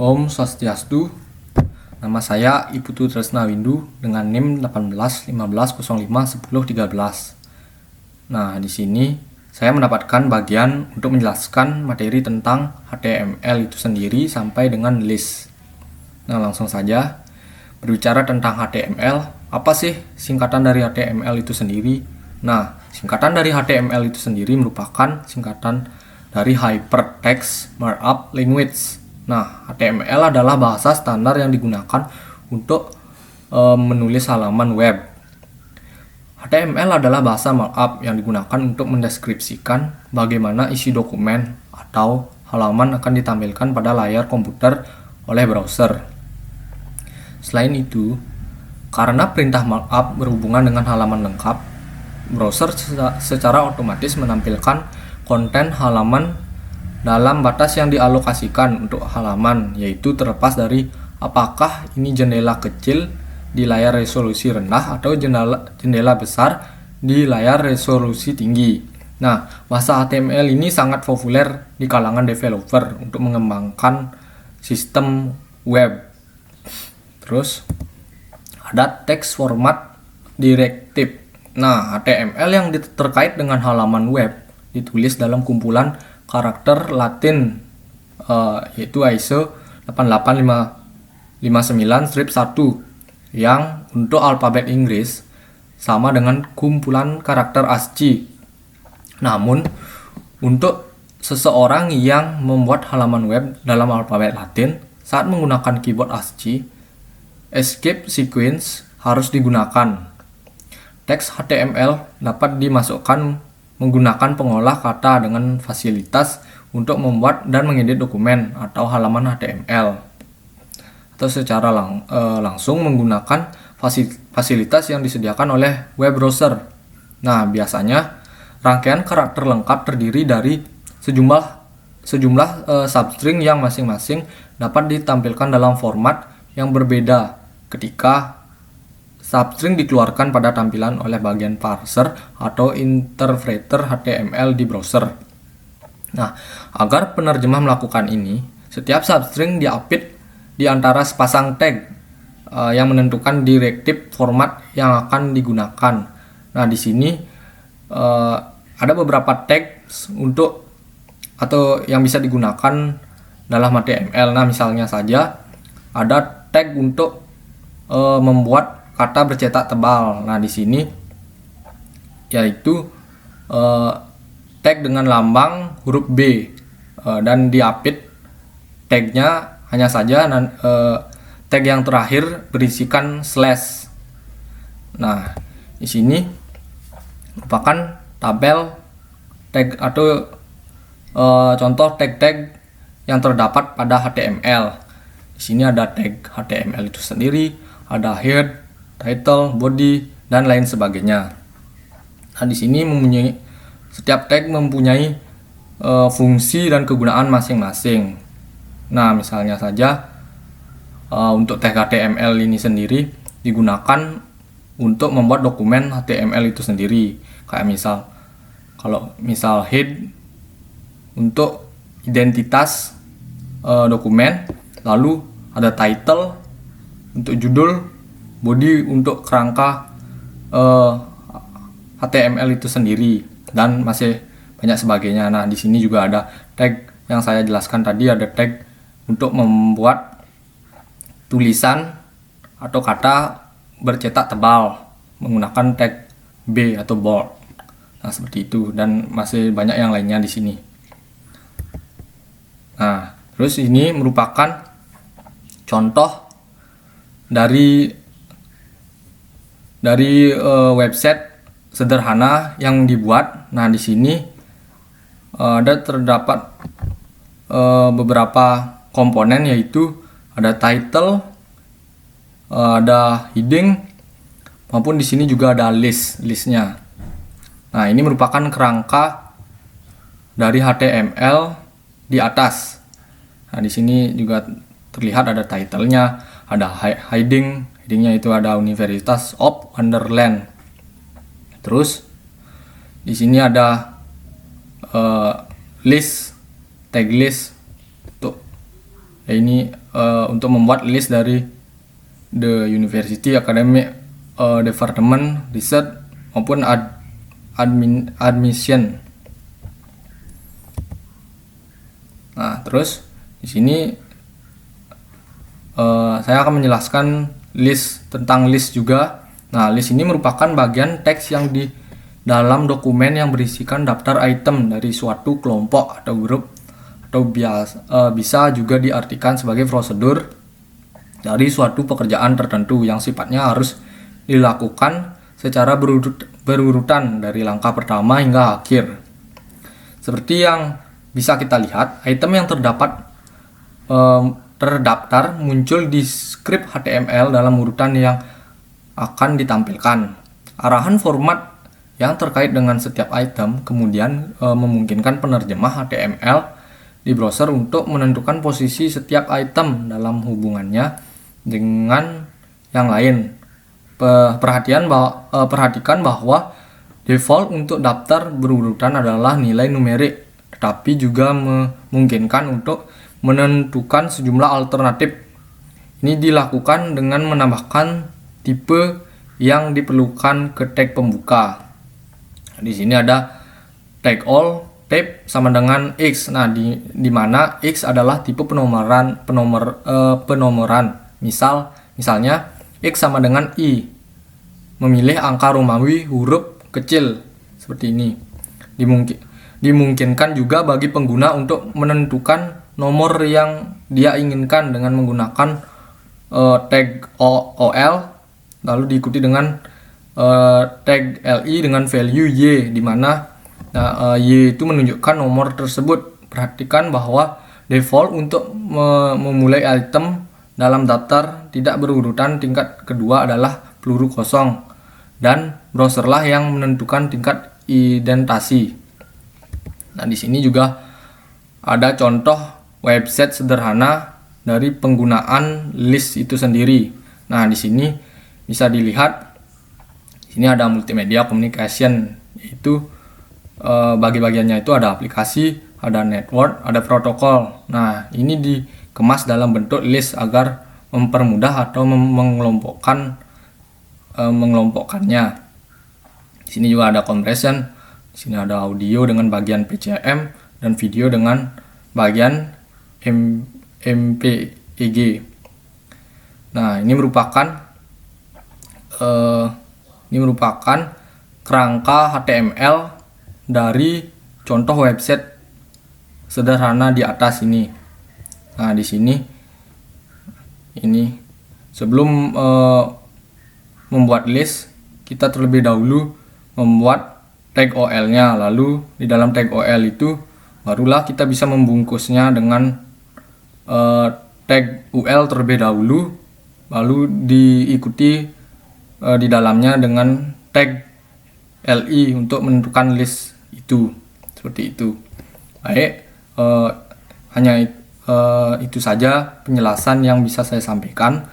Om Swastiastu. Nama saya Iputu Tresna Windu dengan NIM 1815051013. Nah, di sini saya mendapatkan bagian untuk menjelaskan materi tentang HTML itu sendiri sampai dengan list. Nah, langsung saja berbicara tentang HTML. Apa sih singkatan dari HTML itu sendiri? Nah, singkatan dari HTML itu sendiri merupakan singkatan dari Hypertext Markup Language. Nah, HTML adalah bahasa standar yang digunakan untuk menulis halaman web. HTML adalah bahasa markup yang digunakan untuk mendeskripsikan bagaimana isi dokumen atau halaman akan ditampilkan pada layar komputer oleh browser. Selain itu, karena perintah markup berhubungan dengan halaman lengkap, browser secara otomatis menampilkan konten halaman dalam batas yang dialokasikan untuk halaman, yaitu terlepas dari apakah ini jendela kecil di layar resolusi rendah atau jendela besar di layar resolusi tinggi. Nah, bahasa HTML ini sangat populer di kalangan developer untuk mengembangkan sistem web. Terus ada text format directive. Nah, HTML yang terkait dengan halaman web ditulis dalam kumpulan karakter Latin yaitu ISO 88559-1 yang untuk alfabet Inggris sama dengan kumpulan karakter ASCII. Namun, untuk seseorang yang membuat halaman web dalam alfabet Latin saat menggunakan keyboard ASCII, escape sequence harus digunakan. Teks HTML dapat dimasukkan menggunakan pengolah kata dengan fasilitas untuk membuat dan mengedit dokumen atau halaman HTML, atau secara langsung menggunakan fasilitas yang disediakan oleh web browser. Nah, biasanya rangkaian karakter lengkap terdiri dari sejumlah substring yang masing-masing dapat ditampilkan dalam format yang berbeda ketika substring dikeluarkan pada tampilan oleh bagian parser atau interpreter HTML di browser. Nah, agar penerjemah melakukan ini, setiap substring diapit di antara sepasang tag yang menentukan directive format yang akan digunakan. Nah, di sini ada beberapa tag untuk atau yang bisa digunakan dalam HTML. Nah, misalnya saja ada tag untuk membuat kata bercetak tebal. Nah, di sini yaitu tag dengan lambang huruf B dan diapit tagnya hanya saja tag yang terakhir berisikan slash. Nah, di sini merupakan tabel tag atau contoh tag-tag yang terdapat pada HTML. Di sini ada tag HTML itu sendiri, ada head, title, body, dan lain sebagainya. Nah, di sini setiap tag mempunyai fungsi dan kegunaan masing-masing. Nah, misalnya saja untuk tag HTML ini sendiri digunakan untuk membuat dokumen HTML itu sendiri. Kayak kalau head untuk identitas dokumen, lalu ada title untuk judul, body untuk kerangka HTML itu sendiri, dan masih banyak sebagainya. Nah, di sini juga ada tag yang saya jelaskan tadi, ada tag untuk membuat tulisan atau kata bercetak tebal menggunakan tag B atau bold. Nah, seperti itu, dan masih banyak yang lainnya di sini. Nah, terus ini merupakan contoh dari website sederhana yang dibuat. Nah, di sini terdapat beberapa komponen, yaitu ada title, ada heading, maupun di sini juga ada listnya. Nah, ini merupakan kerangka dari HTML di atas. Nah, di sini juga terlihat ada title-nya, ada headingnya itu ada Universitas of Wonderland. Terus di sini ada list, tag list. Ini untuk membuat list dari the university, academic, department, research maupun admission. Nah, terus di sini saya akan menjelaskan tentang list juga. Nah, list ini merupakan bagian teks yang di dalam dokumen yang berisikan daftar item dari suatu kelompok atau grup, atau bisa juga diartikan sebagai prosedur dari suatu pekerjaan tertentu yang sifatnya harus dilakukan secara berurutan dari langkah pertama hingga akhir. Seperti yang bisa kita lihat, item yang terdaftar muncul di script HTML dalam urutan yang akan ditampilkan. Arahan format yang terkait dengan setiap item kemudian memungkinkan penerjemah HTML di browser untuk menentukan posisi setiap item dalam hubungannya dengan yang lain. Perhatikan bahwa default untuk daftar berurutan adalah nilai numerik, tetapi juga memungkinkan untuk menentukan sejumlah alternatif. Ini dilakukan dengan menambahkan tipe yang diperlukan ke tag pembuka. Di sini ada tag all, tab sama dengan X. Nah, di mana X adalah tipe penomoran. Misalnya X sama dengan I. Memilih angka Romawi huruf kecil seperti ini. Dimungkinkan juga bagi pengguna untuk menentukan nomor yang dia inginkan dengan menggunakan tag OL, lalu diikuti dengan tag LI dengan value Y, di mana Y itu menunjukkan nomor tersebut. Perhatikan bahwa default untuk memulai item dalam daftar tidak berurutan tingkat kedua adalah peluru kosong, dan browserlah yang menentukan tingkat indentasi. Nah, di sini juga ada contoh website sederhana dari penggunaan list itu sendiri. Nah, di sini bisa dilihat. Di sini ada multimedia communication, yaitu bagi-bagiannya itu ada aplikasi, ada network, ada protokol. Nah, ini dikemas dalam bentuk list agar mempermudah atau mengelompokkannya. Di sini juga ada compression. Di sini ada audio dengan bagian PCM dan video dengan bagian MPEG. Nah, ini merupakan kerangka HTML dari contoh website sederhana di atas ini. Nah, di sini sebelum membuat list, kita terlebih dahulu membuat tag OL-nya. Lalu di dalam tag OL itu barulah kita bisa membungkusnya dengan tag UL terlebih dahulu, lalu diikuti di dalamnya dengan tag LI untuk menentukan list itu. Seperti itu. Baik, hanya itu saja penjelasan yang bisa saya sampaikan.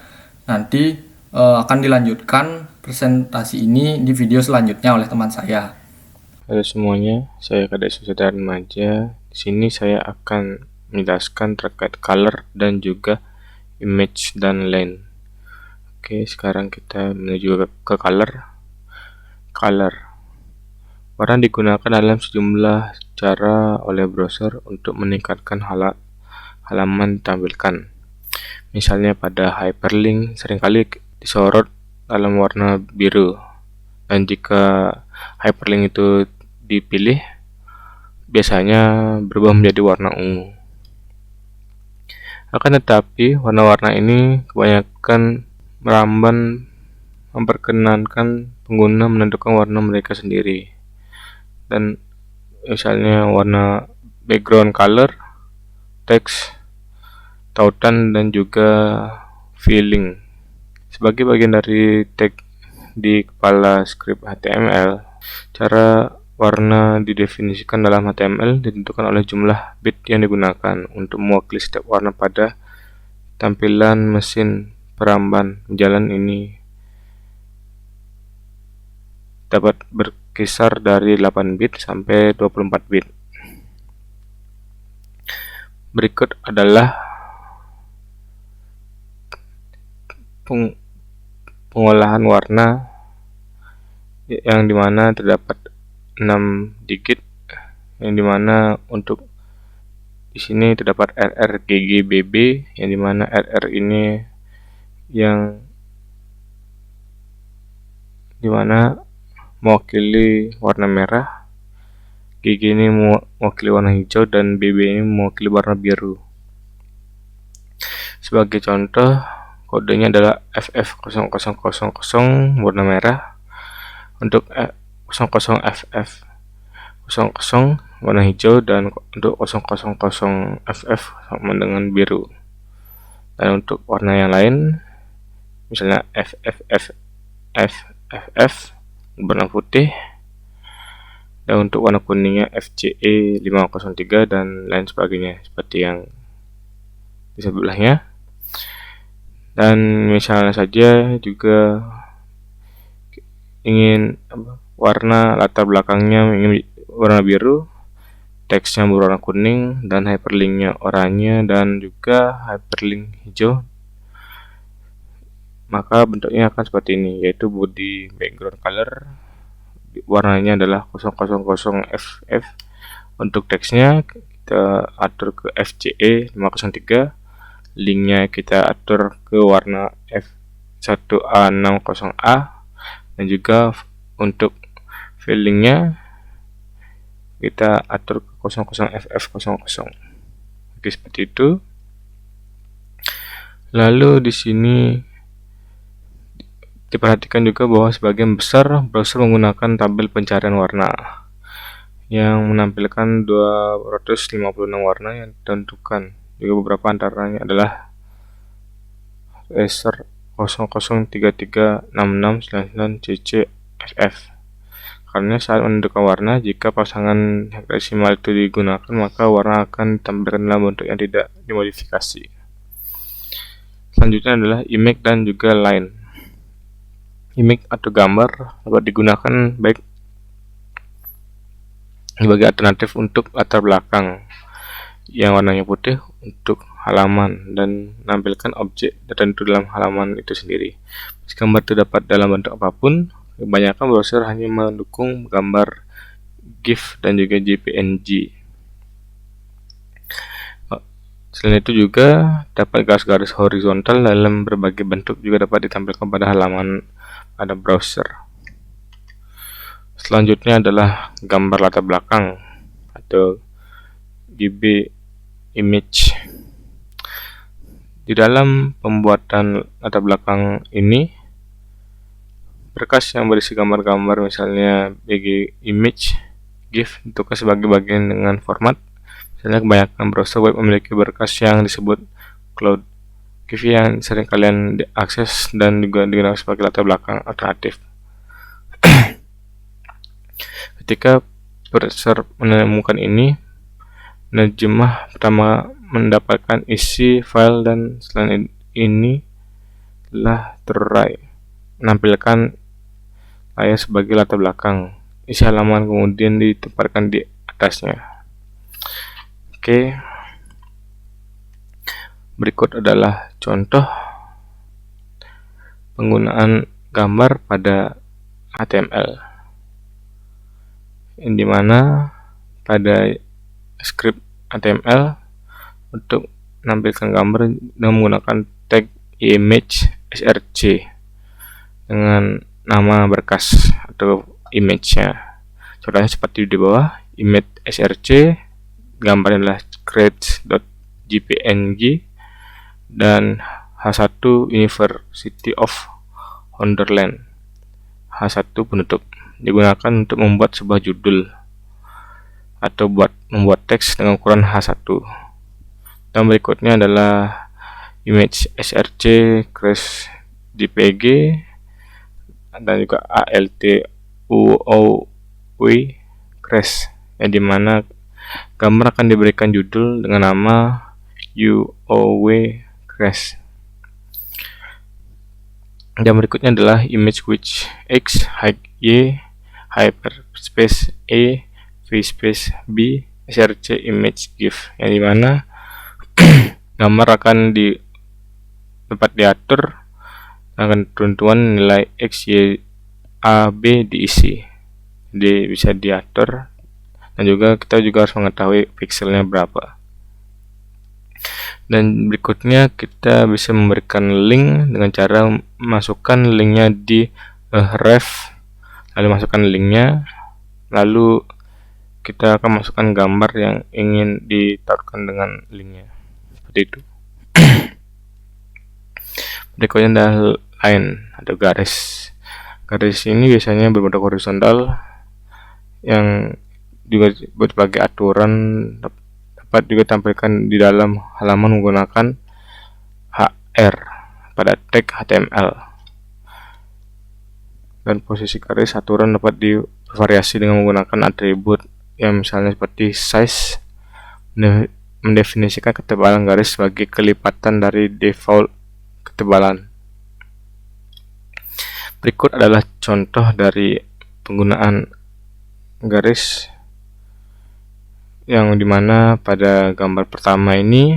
Nanti akan dilanjutkan presentasi ini di video selanjutnya oleh teman saya. Halo semuanya, saya Kadek Susada Remaja. Di sini saya akan menjelaskan terkait color dan juga image dan line. Oke, sekarang kita menuju ke color. Warna digunakan dalam sejumlah cara oleh browser untuk meningkatkan halaman ditampilkan. Misalnya pada hyperlink seringkali disorot dalam warna biru, dan jika hyperlink itu dipilih, biasanya berubah menjadi warna ungu. Akan tetapi, warna-warna ini kebanyakan meramban memperkenankan pengguna menentukan warna mereka sendiri. Dan misalnya warna background color, teks, tautan, dan juga filling. Sebagai bagian dari tag di kepala script HTML, cara warna didefinisikan dalam HTML ditentukan oleh jumlah bit yang digunakan untuk mewakili setiap warna pada tampilan mesin peramban. Jalan ini dapat berkisar dari 8 bit sampai 24 bit. Berikut adalah pengolahan warna yang dimana terdapat 6 digit, yang dimana untuk di sini terdapat RRGGBB, yang dimana RR ini yang dimana mewakili warna merah, GG ini mewakili warna hijau, dan BB ini mewakili warna biru. Sebagai contoh, kodenya adalah FF0000 warna merah, untuk 00FF 00 warna hijau, dan untuk 000FF sama dengan biru. Dan untuk warna yang lain, misalnya FF warna putih, dan untuk warna kuningnya FCE 503 dan lain sebagainya, seperti yang di sebelahnya. Dan misalnya saja juga ingin warna latar belakangnya ingin warna biru, teksnya berwarna kuning, dan hyperlinknya oranye dan juga hyperlink hijau, maka bentuknya akan seperti ini, yaitu body background color warnanya adalah 000FF. Untuk teksnya kita atur ke FCE 503, linknya kita atur ke warna F1A60A, dan juga untuk fillingnya kita atur ke 00FF00. Oke, seperti itu. Lalu di sini diperhatikan juga bahwa sebagian besar browser menggunakan tabel pencarian warna yang menampilkan 256 warna yang ditentukan. Juga beberapa antaranya adalah Razer 00336699CCFF. Karena saat menentukan warna, jika pasangan hexadesimal itu digunakan, maka warna akan ditampilkan dalam bentuk yang tidak dimodifikasi. Selanjutnya adalah image dan juga line. Image atau gambar dapat digunakan baik sebagai alternatif untuk latar belakang yang warnanya putih untuk halaman dan menampilkan objek tertentu dalam halaman itu sendiri. Meski gambar itu dapat dalam bentuk apapun, kebanyakan browser hanya mendukung gambar GIF dan juga JPNG. Selain itu juga dapat garis-garis horizontal dalam berbagai bentuk juga dapat ditampilkan pada halaman pada browser. Selanjutnya adalah gambar latar belakang atau GB image. Di dalam pembuatan latar belakang ini, berkas yang berisi gambar-gambar misalnya BG image, GIF ditentukan sebagai bagian dengan format. Misalnya kebanyakan browser web memiliki berkas yang disebut cloud GIF yang sering kalian diakses dan juga digunakan sebagai latar belakang alternatif. Ketika browser menemukan ini, penerjemah pertama mendapatkan isi file, dan selain ini telah terurai menampilkan layar sebagai latar belakang. Isi halaman kemudian ditempatkan di atasnya. Oke. Berikut adalah contoh penggunaan gambar pada HTML, yang dimana pada script HTML untuk menampilkan gambar dengan menggunakan tag image src dengan nama berkas atau image-nya. Contohnya seperti di bawah, image src, gambarnya adalah scratch.jpng, dan H1 University of Wonderland. H1 penutup digunakan untuk membuat sebuah judul atau membuat teks dengan ukuran H1. Dan berikutnya adalah image src crash jpg dan juga ALTUOW crash, yang dimana gambar akan diberikan judul dengan nama UOW crash. Dan berikutnya adalah image which X height Y hyperspace E vspace B src image GIF, yang dimana gambar akan dapat diatur Dengan ketentuan nilai X, Y, A, B diisi. Jadi bisa diatur, dan juga kita juga harus mengetahui pixelnya berapa. Dan berikutnya kita bisa memberikan link dengan cara masukkan linknya di ref, lalu masukkan linknya, lalu kita akan masukkan gambar yang ingin ditaruhkan dengan linknya, seperti itu. Berikutnya ada line, ada garis. Garis ini biasanya berbentuk horizontal yang juga berbagai aturan, dapat juga tampilkan di dalam halaman menggunakan HR pada tag HTML. Dan posisi garis aturan dapat divariasi dengan menggunakan atribut yang misalnya seperti size, mendefinisikan ketebalan garis sebagai kelipatan dari default ketebalan. Berikut adalah contoh dari penggunaan garis, yang dimana pada gambar pertama ini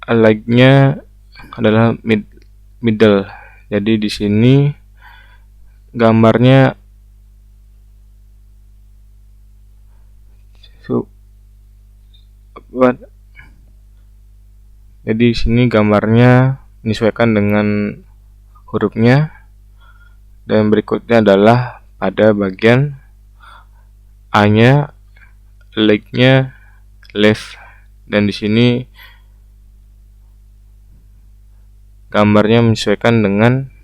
align-nya adalah middle. Jadi di sini gambarnya menyesuaikan dengan hurufnya. Dan berikutnya adalah pada bagian A-nya, leg-nya left, dan di sini gambarnya menyesuaikan dengan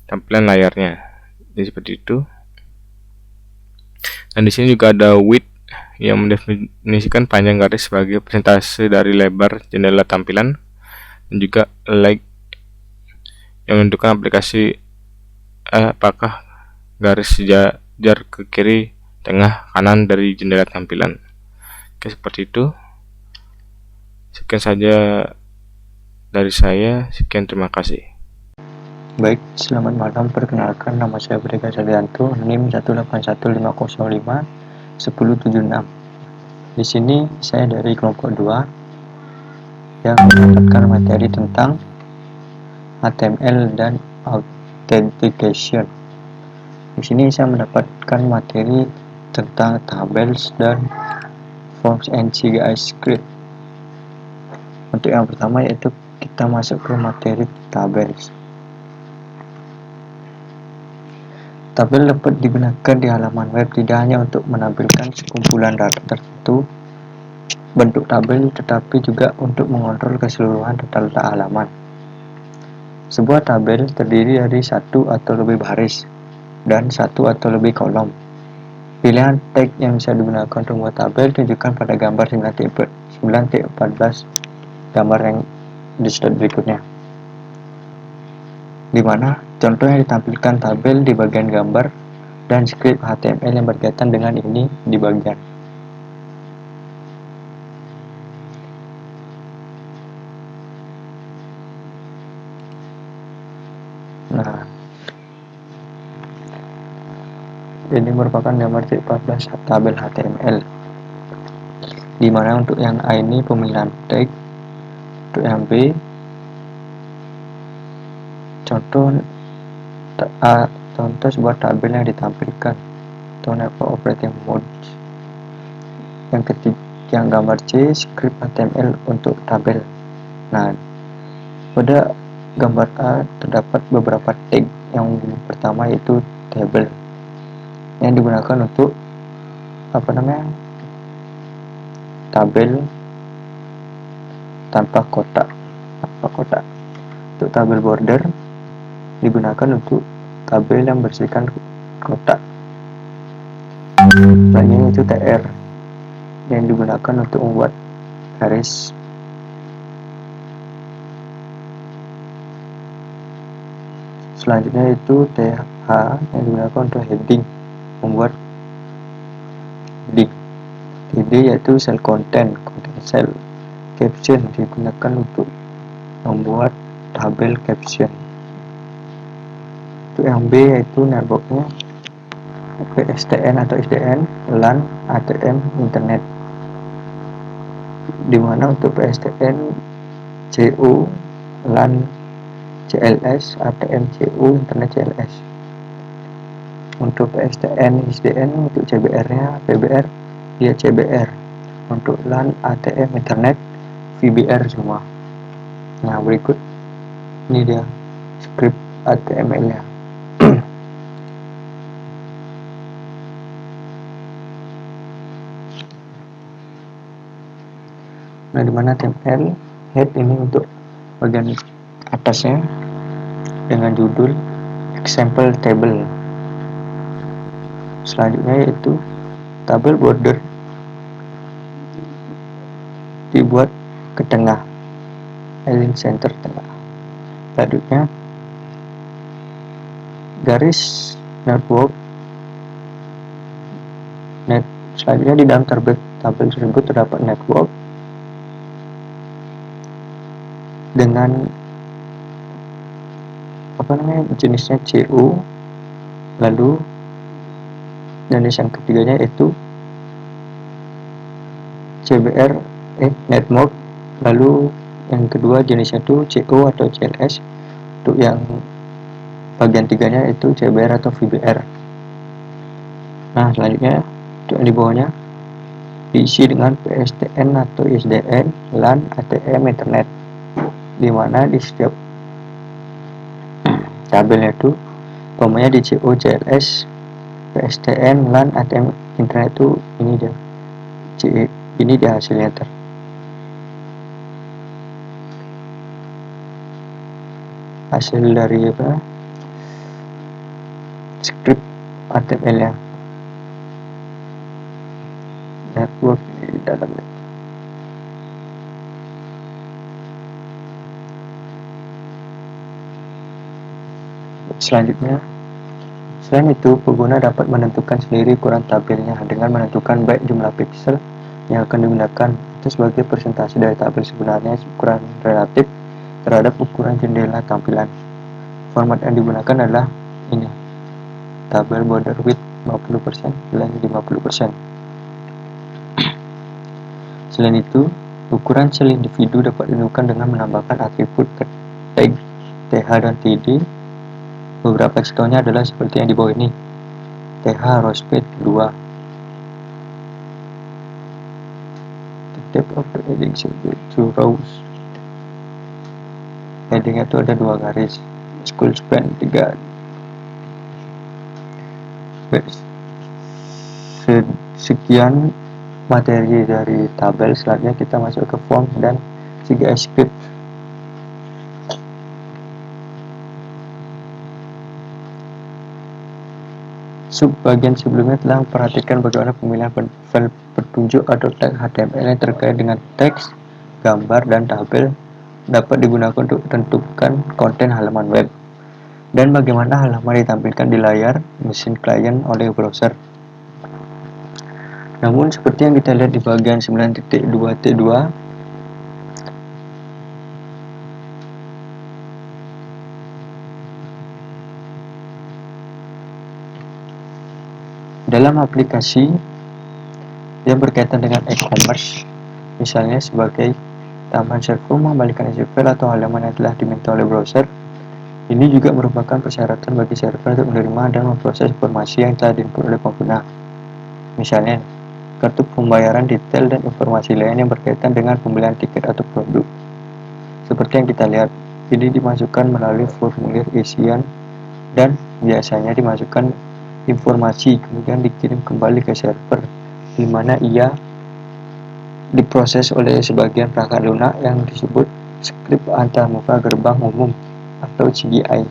tampilan layarnya. Jadi seperti itu. Dan di sini juga ada width yang mendefinisikan panjang garis sebagai persentase dari lebar jendela tampilan, dan juga leg yang menentukan aplikasi apakah garis sejajar ke kiri, tengah, kanan dari jendela tampilan. Oke, seperti itu. Sekian saja dari saya. Sekian, terima kasih. Baik, selamat malam. Perkenalkan, nama saya Brega Sadianto, NIM 181505176. Di sini saya dari kelompok 2 yang mendapatkan materi tentang HTML dan authentication. Di sini saya mendapatkan materi tentang tables dan forms and CGI script. Untuk yang pertama yaitu kita masuk ke materi tables. Tabel dapat digunakan di halaman web tidak hanya untuk menampilkan sekumpulan data tertentu bentuk tabel, tetapi juga untuk mengontrol keseluruhan data-data halaman. Sebuah tabel terdiri dari satu atau lebih baris dan satu atau lebih kolom. Pilihan tag yang bisa digunakan untuk membuat tabel tunjukkan pada gambar 9.14 gambar yang di slide berikutnya, di mana contoh yang ditampilkan tabel di bagian gambar dan script HTML yang berkaitan dengan ini di bagian. Nah, ini merupakan gambar C14 tabel HTML, di mana untuk yang A ini pemilihan tag, untuk yang B contoh sebuah tabel yang ditampilkan atau operating mode. Yang gambar C script HTML untuk tabel. Nah, pada gambar A terdapat beberapa tag. Yang pertama yaitu table yang digunakan untuk tabel tanpa kotak. Untuk tabel border digunakan untuk tabel yang bersihkan kotak. Selanjutnya itu TR yang digunakan untuk membuat garis. Selanjutnya itu TH yang digunakan untuk heading, membuat heading. TD yaitu cell content cell. Caption digunakan untuk membuat tabel caption. Untuk yang B yaitu networknya PSTN atau SDN, LAN, ATM, internet. Dimana untuk PSTN CO LAN CLS, ATM CU, Internet CLS. Untuk PSTN, ISDN, untuk CBR-nya PBR dia CBR. Untuk LAN, ATM, Internet, VBR semua. Nah, berikut ini dia script HTML-nya. Nah, dimana HTML head ini untuk bagian atasnya dengan judul example table. Selanjutnya yaitu tabel border dibuat ke tengah, align center tengah. Selanjutnya garis network selanjutnya di dalam tabel tersebut terdapat network dengan jenisnya CU, lalu jenis yang ketiganya yaitu CBR network, lalu yang kedua jenisnya itu CO atau CLS, untuk yang bagian tiganya itu CBR atau VBR. Nah, selanjutnya untuk yang di bawahnya diisi dengan PSTN atau ISDN, LAN, ATM, Internet, dimana di setiap tabelnya itu umpamanya di CO, CLS, PSTN, LAN, ATM, Internet itu ini dia hasilnya hasil dari script HTML-nya, network di dalamnya. Selanjutnya, selain itu pengguna dapat menentukan sendiri ukuran tabelnya dengan menentukan baik jumlah piksel yang akan digunakan itu sebagai presentasi dari tabel sebenarnya, ukuran relatif terhadap ukuran jendela tampilan. Format yang digunakan adalah ini, tabel border width 50%, length 50%. Selain itu, ukuran sel individu dapat ditentukan dengan menambahkan atribut tag TH dan TD. Beberapa contohnya adalah seperti yang di bawah ini. TH row speed 2. The depth of the heading should be 2 rows. Headingnya itu ada 2 garis. Scroll span 3. Sekian materi dari tabel. Selanjutnya kita masuk ke form dan CGI script. Bagian sebelumnya telah memperhatikan bagaimana pemilihan file petunjuk atau tag HTML yang terkait dengan teks, gambar, dan tabel dapat digunakan untuk menentukan konten halaman web, dan bagaimana halaman ditampilkan di layar mesin klien oleh browser. Namun seperti yang kita lihat di bagian 9.2.2, dalam aplikasi yang berkaitan dengan e-commerce, misalnya sebagai tambahan server mengembalikan SQL atau halaman yang telah diminta oleh browser, ini juga merupakan persyaratan bagi server untuk menerima dan memproses informasi yang telah diinput oleh pengguna. Misalnya, kartu pembayaran detail dan informasi lain yang berkaitan dengan pembelian tiket atau produk. Seperti yang kita lihat, ini dimasukkan melalui formulir isian dan biasanya dimasukkan informasi kemudian dikirim kembali ke server, di mana ia diproses oleh sebagian perangkat lunak yang disebut skrip antarmuka gerbang umum atau CGI.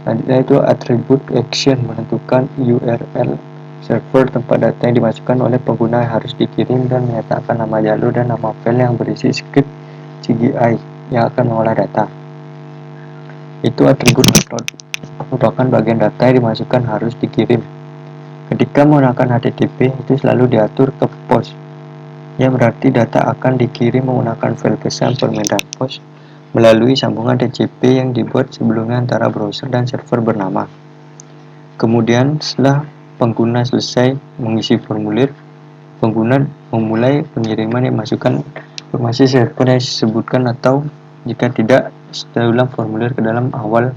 Selanjutnya itu atribut action, menentukan URL server tempat data yang dimasukkan oleh pengguna harus dikirim dan menyatakan nama jalur dan nama file yang berisi skrip CGI yang akan mengolah data. Itu atribut upload, merupakan bagian data yang dimasukkan harus dikirim. Ketika menggunakan HTTP, itu selalu diatur ke post, yang berarti data akan dikirim menggunakan file pesan permintaan post melalui sambungan TCP yang dibuat sebelumnya antara browser dan server bernama. Kemudian setelah pengguna selesai mengisi formulir, pengguna memulai pengiriman yang masukkan informasi server yang disebutkan, atau jika tidak, setelah ulang formulir ke dalam awal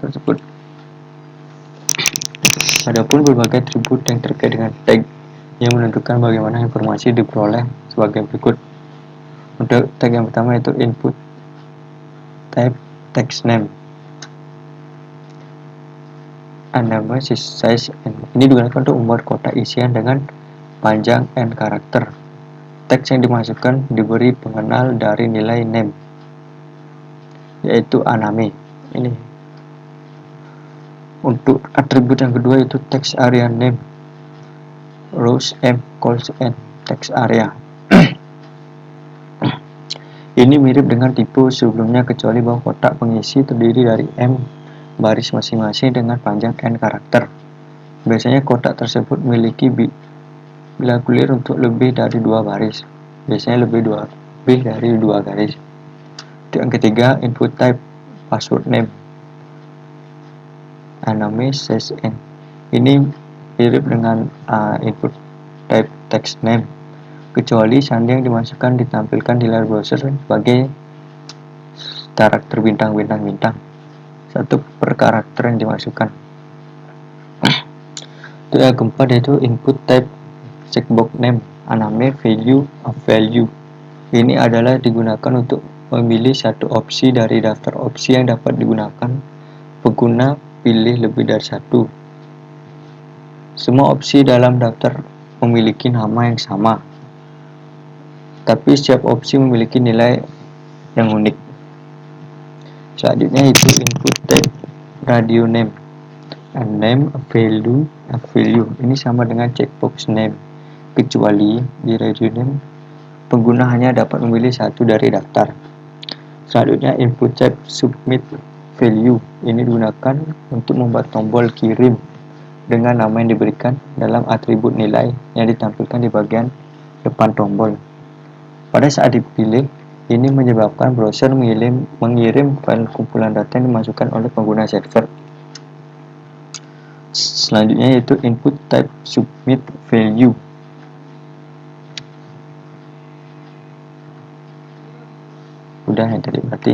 tersebut. Adapun berbagai atribut yang terkait dengan tag yang menentukan bagaimana informasi diperoleh sebagai berikut. Untuk tag yang pertama yaitu input type text name, nama size n. Ini digunakan untuk membuat kotak isian dengan panjang n karakter. Teks yang dimasukkan diberi pengenal dari nilai name, yaitu aname. Ini. Untuk atribut yang kedua yaitu text area name, rows m calls n text area. Ini mirip dengan tipe sebelumnya, kecuali bahwa kotak pengisi terdiri dari m baris masing-masing dengan panjang n karakter. Biasanya kotak tersebut memiliki bila clear untuk lebih dari 2 baris. Biasanya lebih dari 2 garis. Yang ketiga, input type password name, aname size n. Ini mirip dengan input type text name, kecuali sandi yang dimasukkan ditampilkan di layar browser sebagai karakter bintang-bintang. 1 per karakter yang dimasukkan. Yang keempat yaitu input type checkbox name, aname value of value. Ini adalah digunakan untuk memilih satu opsi dari daftar opsi yang dapat digunakan. Pengguna pilih lebih dari satu. Semua opsi dalam daftar memiliki nama yang sama, tapi setiap opsi memiliki nilai yang unik. Selanjutnya itu input type radio name, a name, a value. Ini sama dengan checkbox name, kecuali di radio name pengguna hanya dapat memilih satu dari daftar. Selanjutnya input type submit value. Ini digunakan untuk membuat tombol kirim dengan nama yang diberikan dalam atribut nilai yang ditampilkan di bagian depan tombol. Pada saat dipilih, ini menyebabkan browser mengirim file kumpulan data yang dimasukkan oleh pengguna server. Selanjutnya yaitu input type submit value. Udah yang tadi berarti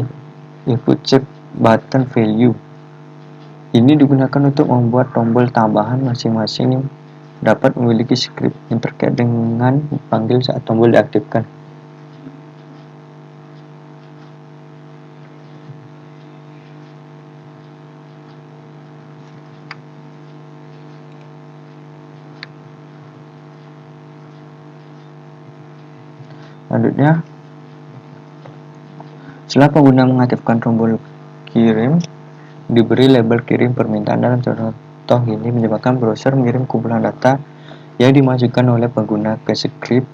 input check button value. Ini digunakan untuk membuat tombol tambahan masing-masing yang dapat memiliki script yang terkait dengan dipanggil saat tombol diaktifkan. Selanjutnya, setelah pengguna mengaktifkan tombol kirim, diberi label kirim permintaan. Dalam contoh ini menyebabkan browser mengirim kumpulan data yang dimasukkan oleh pengguna ke script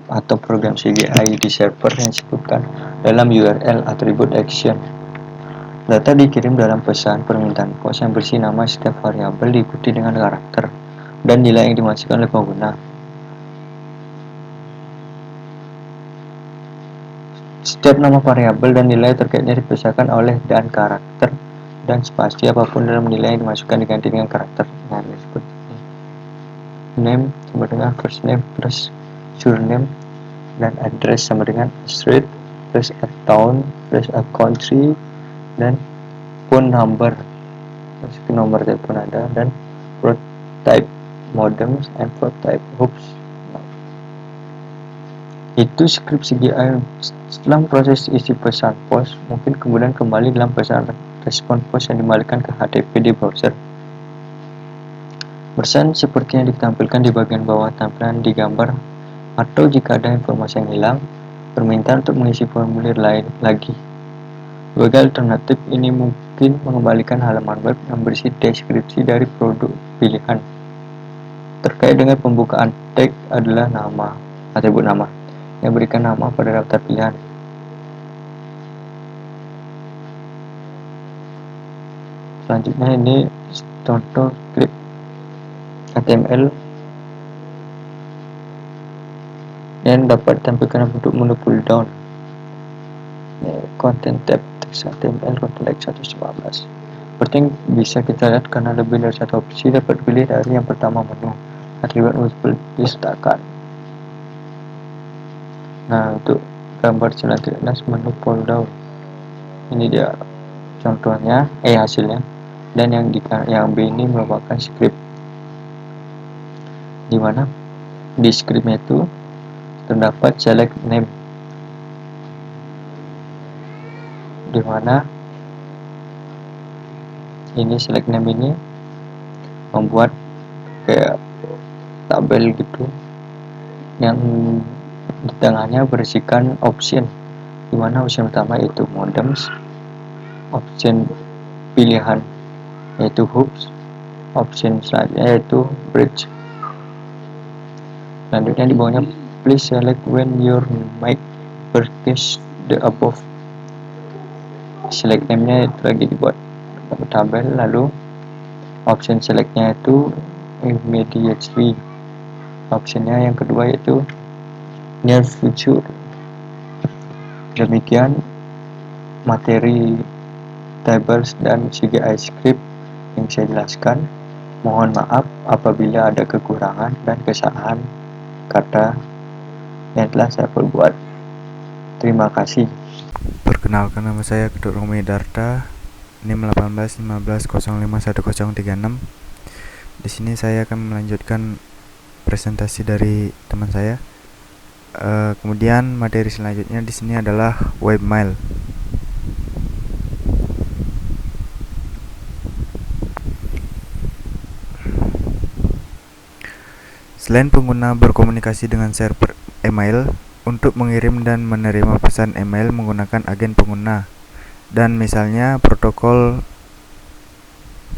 atau program CGI di server yang disebutkan dalam URL atribut action. Data dikirim dalam pesan permintaan pos yang berisi nama setiap variabel diikuti dengan karakter dan nilai yang dimasukkan oleh pengguna. Setiap nama variabel dan nilai terkaitnya dipisahkan oleh dan karakter dan spasi apapun dalam nilai yang dimasukkan diganti dengan karakter. Nah, seperti ini. Name sama dengan first name plus surname, dan address sama dengan street plus a town plus a country, dan phone number, nomor telepon ada, dan port type modems and port type hoops. Itu script CGI. Setelah proses isi pesan pos, mungkin kemudian kembali dalam pesan respon pos yang dikembalikan ke HTTP di browser. Pesan seperti yang ditampilkan di bagian bawah tampilan di gambar, atau jika ada informasi yang hilang, permintaan untuk mengisi formulir lain lagi. Sebagai alternatif, ini mungkin mengembalikan halaman web yang berisi deskripsi dari produk pilihan. Terkait dengan pembukaan tag adalah nama, atribut nama, yang berikan nama pada daftar pilihan. Selanjutnya ini contoh script HTML yang dapat ditampilkan bentuk menu pull down. Content tab text HTML content text 115. Seperti yang bisa kita lihat, karena lebih dari satu opsi dapat dipilih dari yang pertama menu atribut multiple disertakan. Nah, untuk gambar selanjutnya menu pull down. Ini dia contohnya, hasilnya. Dan yang B ini merupakan script, dimana di scriptnya itu terdapat select name, dimana ini select name ini membuat kayak tabel gitu yang di tengahnya berisikan option, dimana option pertama yaitu modems, option pilihan yaitu hooks, option selanjutnya yaitu bridge. Selanjutnya di bawahnya please select when your mic purchase the above. Select name-nya itu lagi dibuat tabel, lalu option select-nya itu immediately. Optionnya yang kedua yaitu near future. Demikian materi tables dan CGI script yang saya jelaskan. Mohon maaf apabila ada kekurangan dan kesalahan kata yang telah saya perbuat. Terima kasih. Perkenalkan, nama saya Kedut Romi Darta, NIM 1815051036. Di sini saya akan melanjutkan presentasi dari teman saya. Kemudian materi selanjutnya di sini adalah webmail. Selain pengguna berkomunikasi dengan server email untuk mengirim dan menerima pesan email menggunakan agen pengguna, dan misalnya protokol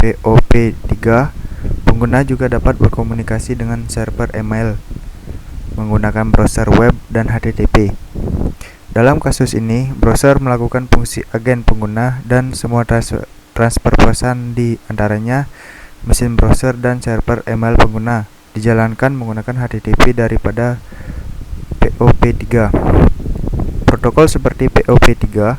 POP3, pengguna juga dapat berkomunikasi dengan server email menggunakan browser web dan HTTP. Dalam kasus ini, browser melakukan fungsi agen pengguna dan semua transfer pesan di antaranya mesin browser dan server email pengguna dijalankan menggunakan HTTP daripada POP3. Protokol seperti POP3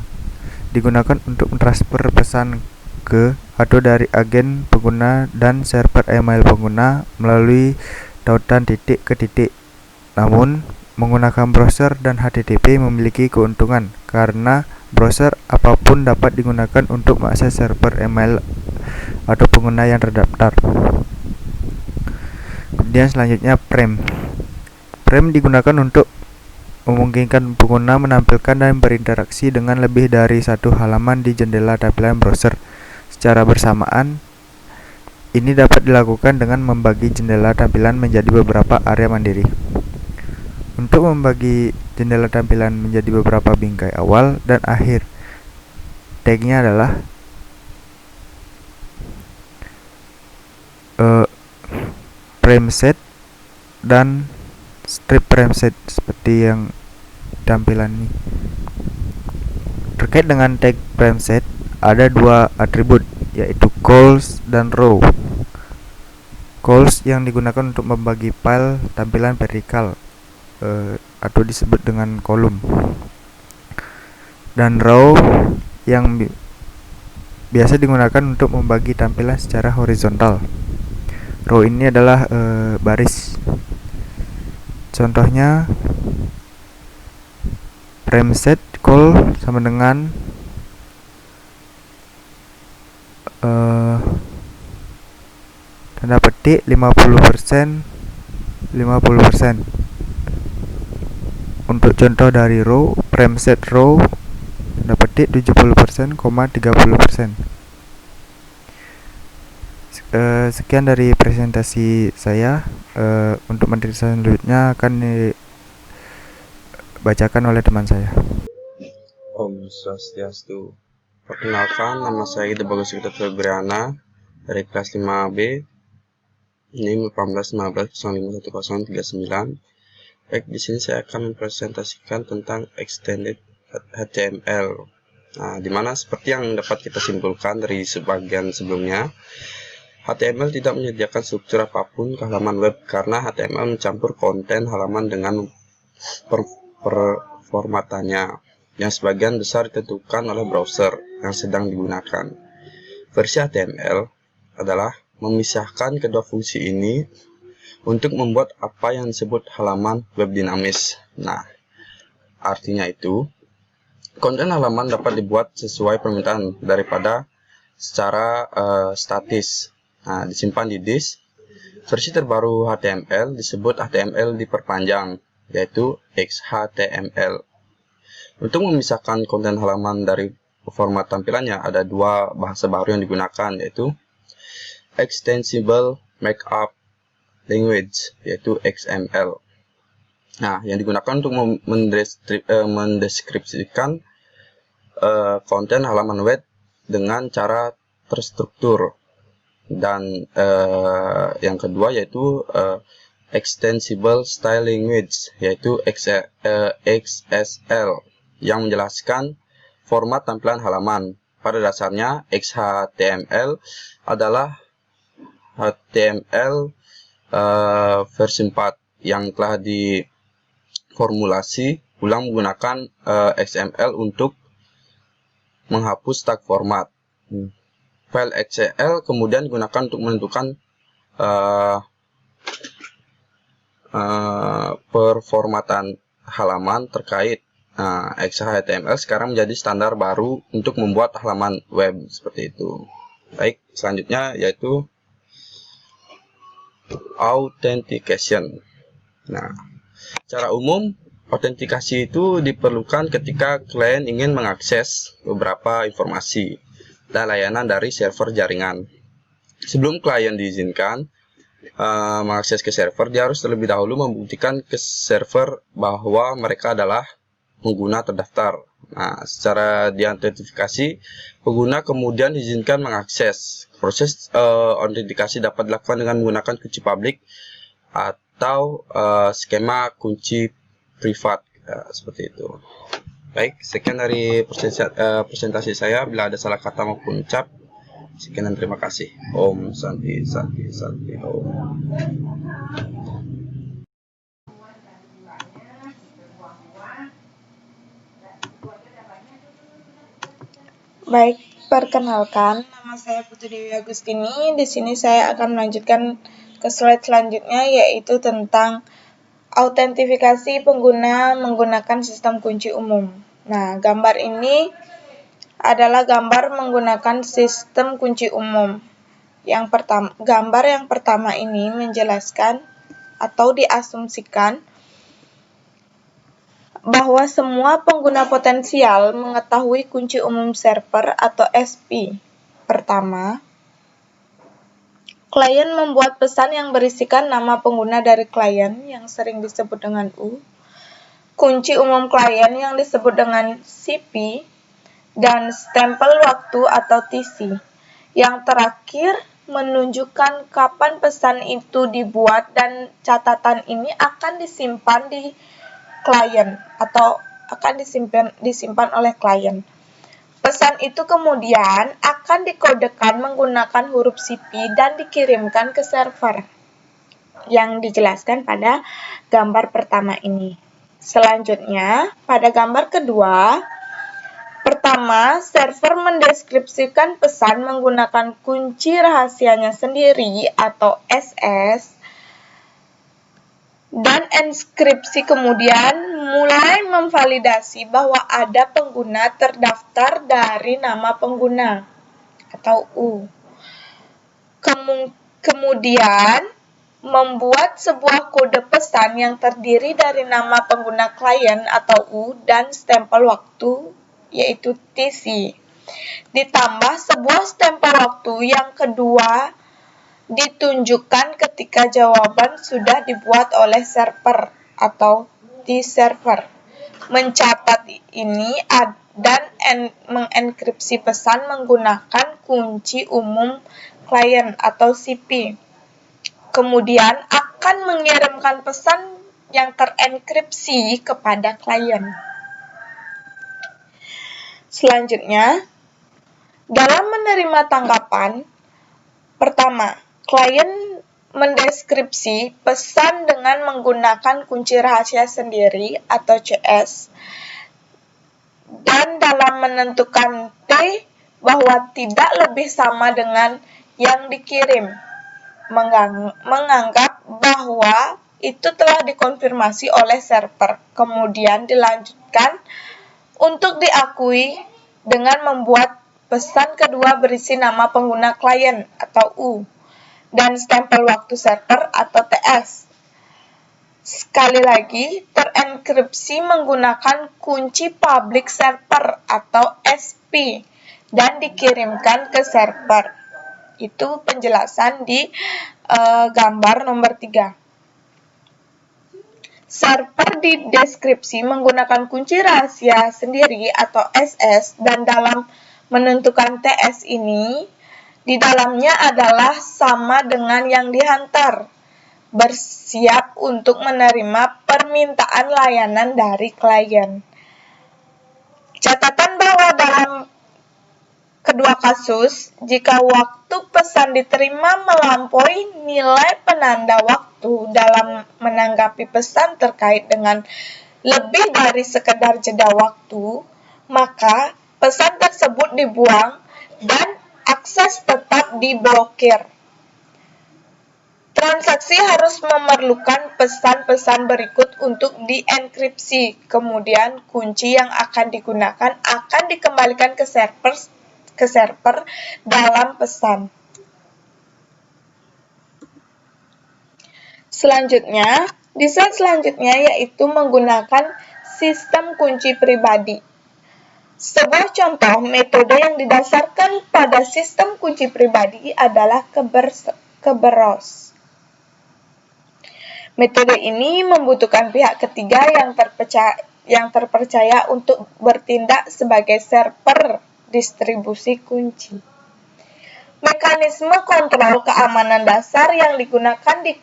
digunakan untuk mentransfer pesan ke atau dari agen pengguna dan server email pengguna melalui tautan titik ke titik. Namun, menggunakan browser dan HTTP memiliki keuntungan karena browser apapun dapat digunakan untuk mengakses server email atau pengguna yang terdaftar. Kemudian selanjutnya frame. Frame digunakan untuk memungkinkan pengguna menampilkan dan berinteraksi dengan lebih dari satu halaman di jendela tampilan browser secara bersamaan. Ini dapat dilakukan dengan membagi jendela tampilan menjadi beberapa area mandiri. Untuk membagi jendela tampilan menjadi beberapa bingkai awal dan akhir, tagnya adalah frame set dan strip frame set seperti yang tampilan ini. Terkait dengan tag frame set, ada dua atribut, yaitu calls dan row. Calls yang digunakan untuk membagi file tampilan vertikal atau disebut dengan kolom, dan row yang biasa digunakan untuk membagi tampilan secara horizontal. Row ini adalah baris. Contohnya, frame set call sama dengan tanda petik 50%. Untuk contoh dari row, frame set row tanda petik 70%, 30%. Sekian dari presentasi saya. Untuk materi selanjutnya akan dibacakan oleh teman saya. Om Swastiastu. Perkenalkan, nama saya Ida Bagus Gita Febriana dari kelas 5B, NIM 1815051039. Baik, di sini saya akan mempresentasikan tentang extended HTML. Nah, dimana seperti yang dapat kita simpulkan dari sebagian sebelumnya, HTML tidak menyediakan struktur apapun ke halaman web karena HTML mencampur konten halaman dengan performatannya yang sebagian besar ditentukan oleh browser yang sedang digunakan. Versi HTML adalah memisahkan kedua fungsi ini untuk membuat apa yang disebut halaman web dinamis. Nah, Artinya itu, konten halaman dapat dibuat sesuai permintaan daripada secara statis. Nah, disimpan di disk. Versi terbaru HTML disebut HTML diperpanjang, yaitu XHTML. Untuk memisahkan konten halaman dari format tampilannya, ada dua bahasa baru yang digunakan, yaitu Extensible Markup Language, yaitu XML. Nah, yang digunakan untuk mendeskripsikan konten halaman web dengan cara terstruktur. Dan yang kedua yaitu Extensible Style Language, yaitu XSL, yang menjelaskan format tampilan halaman. Pada dasarnya, XHTML adalah HTML versi 4 yang telah diformulasi ulang menggunakan XML untuk menghapus tag format. File XML kemudian digunakan untuk menentukan performatan halaman terkait. Nah, XHTML sekarang menjadi standar baru untuk membuat halaman web seperti itu. Baik, selanjutnya yaitu authentication. Nah, secara umum autentikasi itu diperlukan ketika klien ingin mengakses beberapa informasi dan layanan dari server jaringan. Sebelum klien diizinkan mengakses ke server, dia harus terlebih dahulu membuktikan ke server bahwa mereka adalah pengguna terdaftar. Nah, secara diautentifikasi, pengguna kemudian diizinkan mengakses. Proses autentikasi dapat dilakukan dengan menggunakan kunci publik atau skema kunci privat, seperti itu. Baik, sekian dari presentasi saya. Bila ada salah kata maupun ucap, sekian dan terima kasih. Om Santi Santi Santi Om. Baik, perkenalkan, nama saya Putri Dewi Agustini. Di sini saya akan melanjutkan ke slide selanjutnya, yaitu tentang autentifikasi pengguna menggunakan sistem kunci umum. Nah, gambar ini adalah gambar menggunakan sistem kunci umum. Gambar yang pertama ini menjelaskan atau diasumsikan bahwa semua pengguna potensial mengetahui kunci umum server atau SP. Pertama, klien membuat pesan yang berisikan nama pengguna dari klien yang sering disebut dengan U, kunci umum klien yang disebut dengan CP, dan stempel waktu atau TC. Yang terakhir, menunjukkan kapan pesan itu dibuat dan catatan ini akan disimpan di klien atau akan disimpan oleh klien. Pesan itu kemudian akan dikodekan menggunakan huruf CP dan dikirimkan ke server yang dijelaskan pada gambar pertama ini. Selanjutnya, pada gambar kedua, pertama, server mendeskripsikan pesan menggunakan kunci rahasianya sendiri atau SS, dan enskripsi kemudian mulai memvalidasi bahwa ada pengguna terdaftar dari nama pengguna atau U. Kemudian membuat sebuah kode pesan yang terdiri dari nama pengguna klien atau U dan stempel waktu yaitu TC. Ditambah sebuah stempel waktu yang kedua ditunjukkan ketika jawaban sudah dibuat oleh server atau di server. Mencatat ini dan mengenkripsi pesan menggunakan kunci umum klien atau CP. Kemudian akan mengirimkan pesan yang terenkripsi kepada klien. Selanjutnya, dalam menerima tanggapan, pertama, klien mendeskripsi pesan dengan menggunakan kunci rahasia sendiri atau CS, dan dalam menentukan T bahwa tidak lebih sama dengan yang dikirim, menganggap bahwa itu telah dikonfirmasi oleh server. Kemudian dilanjutkan untuk diakui dengan membuat pesan kedua berisi nama pengguna klien atau U dan stempel waktu server atau TS. Sekali lagi, terenkripsi menggunakan kunci public server atau SP dan dikirimkan ke server. Itu penjelasan di gambar nomor 3. Server dideskripsi menggunakan kunci rahasia sendiri atau SS, dan dalam menentukan TS ini, di dalamnya adalah sama dengan yang dihantar, bersiap untuk menerima permintaan layanan dari klien. Catatan bahwa dalam kedua kasus, jika waktu pesan diterima melampaui nilai penanda waktu dalam menanggapi pesan terkait dengan lebih dari sekedar jeda waktu, maka pesan tersebut dibuang dan akses tetap diblokir. Transaksi harus memerlukan pesan-pesan berikut untuk dienkripsi. Kemudian kunci yang akan digunakan akan dikembalikan ke server dalam pesan. Selanjutnya, desain selanjutnya yaitu menggunakan sistem kunci pribadi. Sebuah contoh metode yang didasarkan pada sistem kunci pribadi adalah Kerberos. Metode ini membutuhkan pihak ketiga yang terpercaya untuk bertindak sebagai server distribusi kunci. Mekanisme kontrol keamanan dasar yang digunakan di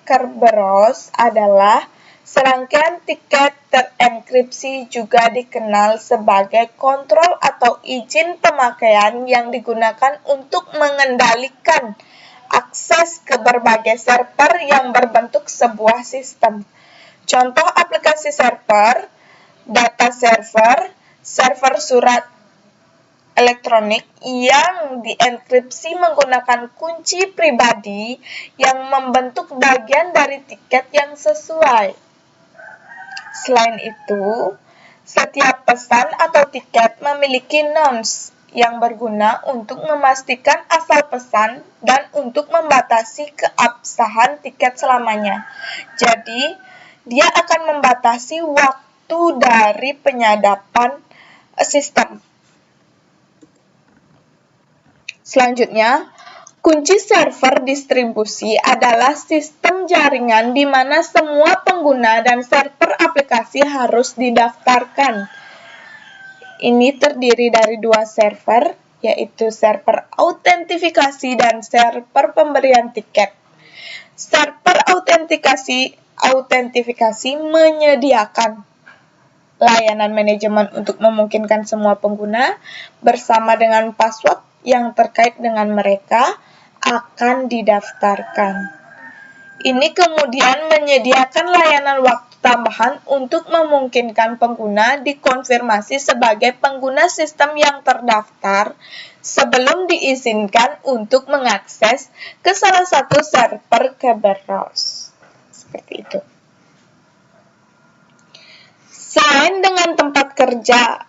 Kerberos adalah serangkaian tiket terenkripsi, juga dikenal sebagai kontrol atau izin pemakaian yang digunakan untuk mengendalikan akses ke berbagai server yang berbentuk sebuah sistem. Contoh aplikasi server, data server, server surat elektronik yang dienkripsi menggunakan kunci pribadi yang membentuk bagian dari tiket yang sesuai. Selain itu, setiap pesan atau tiket memiliki nonce yang berguna untuk memastikan asal pesan dan untuk membatasi keabsahan tiket selamanya. Jadi, dia akan membatasi waktu dari penyadapan sistem. Selanjutnya, kunci server distribusi adalah sistem jaringan di mana semua pengguna dan server aplikasi harus didaftarkan. Ini terdiri dari dua server, yaitu server autentifikasi dan server pemberian tiket. Server autentifikasi menyediakan layanan manajemen untuk memungkinkan semua pengguna bersama dengan password yang terkait dengan mereka akan didaftarkan. Ini kemudian menyediakan layanan waktu tambahan untuk memungkinkan pengguna dikonfirmasi sebagai pengguna sistem yang terdaftar sebelum diizinkan untuk mengakses ke salah satu server Kerberos. Seperti itu. Selain dengan tempat kerja,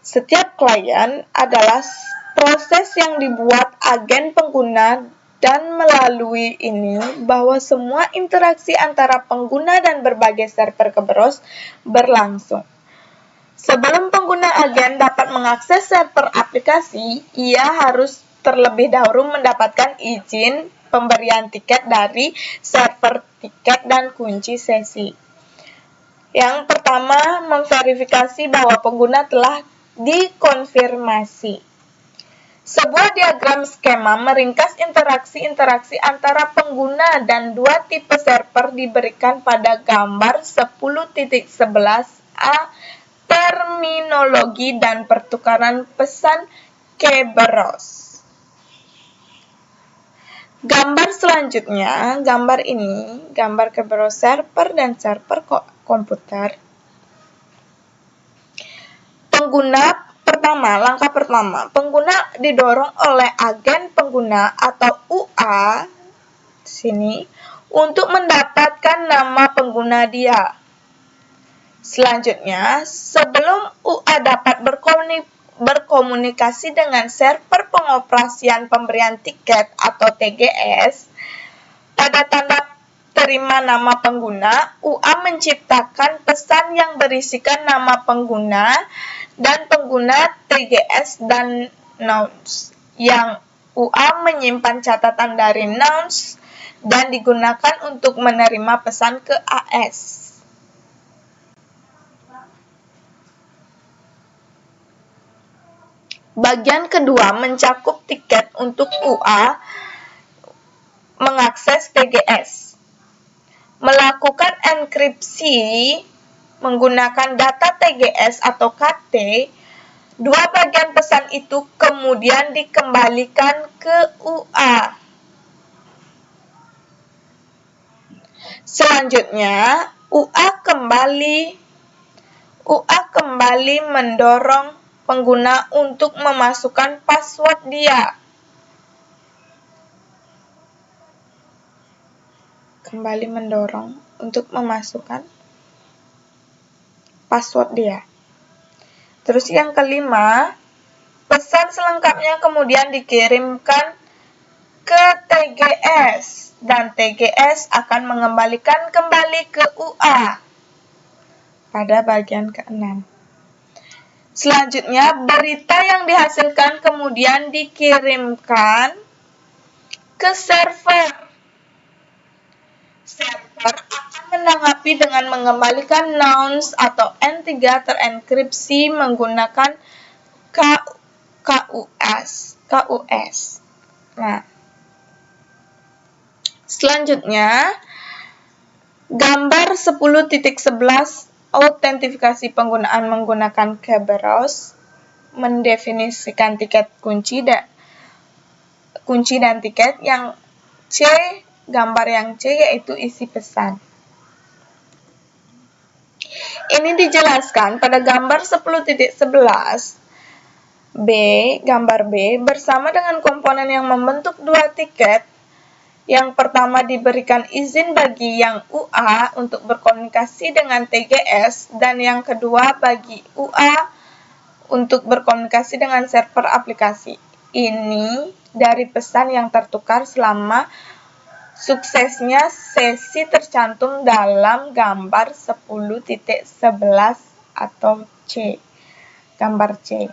setiap klien adalah proses yang dibuat agen pengguna, dan melalui ini bahwa semua interaksi antara pengguna dan berbagai server Kerberos berlangsung. Sebelum pengguna agen dapat mengakses server aplikasi, ia harus terlebih dahulu mendapatkan izin pemberian tiket dari server tiket dan kunci sesi. Yang pertama, memverifikasi bahwa pengguna telah dikonfirmasi. Sebuah diagram skema meringkas interaksi-interaksi antara pengguna dan dua tipe server diberikan pada gambar 10.11a terminologi dan pertukaran pesan Kerberos. Gambar selanjutnya, gambar ini, gambar Kerberos server dan server komputer. Langkah pertama, pengguna didorong oleh agen pengguna atau UA sini untuk mendapatkan nama pengguna dia. Selanjutnya, sebelum UA dapat berkomunikasi dengan server pengoperasian pemberian tiket atau TGS, pada tanda terima nama pengguna, UA menciptakan pesan yang berisikan nama pengguna dan pengguna TGS dan nouns, yang UA menyimpan catatan dari nouns dan digunakan untuk menerima pesan ke AS. Bagian kedua mencakup tiket untuk UA mengakses TGS. Melakukan enkripsi menggunakan data TGS atau KT, dua bagian pesan itu kemudian dikembalikan ke UA. Selanjutnya, UA kembali mendorong pengguna untuk memasukkan password dia. Kembali mendorong untuk memasukkan password dia. Terus yang kelima, pesan selengkapnya kemudian dikirimkan ke TGS dan TGS akan mengembalikan kembali ke UA pada bagian ke-6. Selanjutnya, berita yang dihasilkan kemudian dikirimkan ke server. Server akan menanggapi dengan mengembalikan nouns atau N3 terenkripsi menggunakan KUS. Nah, selanjutnya, gambar 10.11 autentifikasi penggunaan menggunakan Kerberos mendefinisikan tiket kunci dan tiket. Yang C, gambar yang C yaitu isi pesan. Ini dijelaskan pada gambar 10.11 B, gambar B, bersama dengan komponen yang membentuk dua tiket. Yang pertama diberikan izin bagi yang UA untuk berkomunikasi dengan TGS, dan yang kedua bagi UA untuk berkomunikasi dengan server aplikasi. Ini dari pesan yang tertukar selama suksesnya sesi tercantum dalam gambar 10.11 atau C. Gambar C.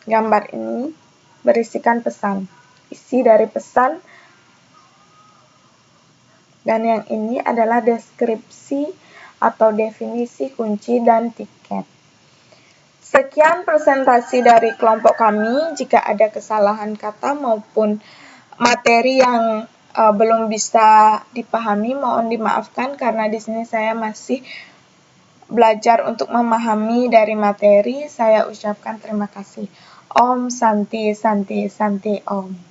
Gambar ini berisikan pesan. Isi dari pesan. Dan yang ini adalah deskripsi atau definisi kunci dan tiket. Sekian presentasi dari kelompok kami. Jika ada kesalahan kata maupun materi yang belum bisa dipahami, mohon dimaafkan karena di sini saya masih belajar untuk memahami dari materi. Saya ucapkan terima kasih. Om Santi Santi Santi Om.